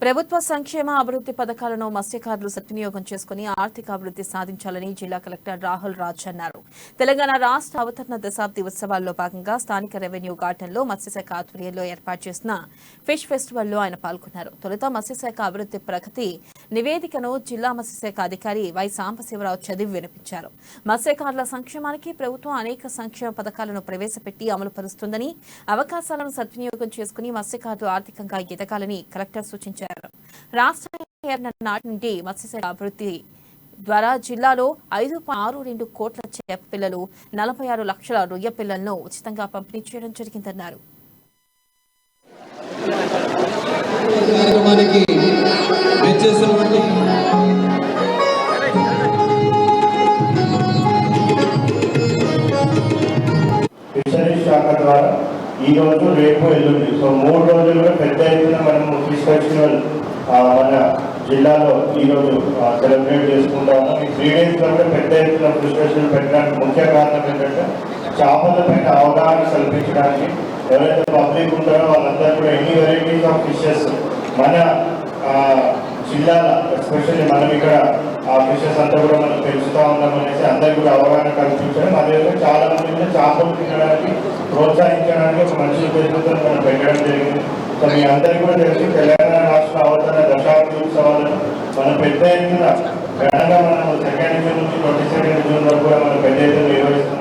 ప్రభుత్వ సంక్షేమ అభివృద్ధి పథకాలను మత్స్యకారులు సద్వినియోగం చేసుకుని ఆర్థిక అభివృద్ధి సాధించాలని జిల్లా కలెక్టర్ రాహుల్ రాజ్ అన్నారు. తెలంగాణ రాష్ట్ర అవతరణ దశాబ్ది ఉత్సవాల్లో భాగంగా స్థానిక రెవెన్యూ గార్డెన్లో మత్స్యశాఖ ఆధ్వర్యంలో ఏర్పాటు చేసిన ఫిష్ ఫెస్టివల్లో ఆయన పాల్గొన్నారు. తొలుత మత్స్యశాఖ అభివృద్ధి ప్రగతి నివేదికను జిల్లా మత్స్యశాఖ అధికారి వై సాంబశివరావు చదివి వినిపించారు. మత్స్యకారుల సంక్షేమానికి ప్రభుత్వం అనేక సంక్షేమ పథకాలను ప్రవేశపెట్టి అమలు పరుస్తుందని, అవకాశాలను సద్వినియోగం చేసుకుని మత్స్యకారులు ఆర్థికంగా ఎదగాలని కలెక్టర్ సూచించారు. రాష్ట్రం ఏర్పడిన నాటి నుండి మత్స్యశాఖ అభివృద్ధి ద్వారా జిల్లాలో 5.62 కోట్ల చేప పిల్లలు, 46 లక్షల రొయ్య పిల్లలను ఉచితంగా పంపిణీ చేయడం జరిగిందన్నారు. ఈ రోజు రేపు ఎల్లుండి సో 3 రోజులుగా పెద్ద ఎత్తున మనము ఫిష్ ఫెస్టివల్ మన జిల్లాలో ఈరోజు సెలబ్రేట్ చేసుకుంటాము. ఈ 3 days లో కూడా పెద్ద ఎత్తున ఫిష్ ఫెస్టివల్ పెట్టడానికి ముఖ్య కారణం ఏంటంటే చేపల పైన అవగాహన కల్పించడానికి. ఎవరైతే పబ్లిక్ ఉంటారో వాళ్ళందరూ కూడా ఎన్ని వెరైటీస్ ఆఫ్ ఫిషెస్ మన జిల్లాలో ఎస్పెషల్లీ మనం ఇక్కడ ఆ ఫిషెస్ అంతా కూడా మనం తెలుస్తూ ఉన్నాం అనేసి అందరికీ కూడా అవగాహన కల్పించడం, అదేవిధంగా చాలా మంది చేపలు తినడానికి ప్రోత్సహించడానికి ఒక మంచి ఉద్దేశంతో మనం పెట్టడం జరిగింది. సో మీ అందరికీ కూడా తెలుసు, తెలంగాణ రాష్ట్ర అవతరణ దశాబ్ది ఉత్సవాలను మనం పెద్ద ఎత్తున ఘనంగా మనం 2nd జూన్ నుంచి 22nd జూన్ వరకు కూడా మనం పెద్ద ఎత్తున నిర్వహిస్తున్నాం.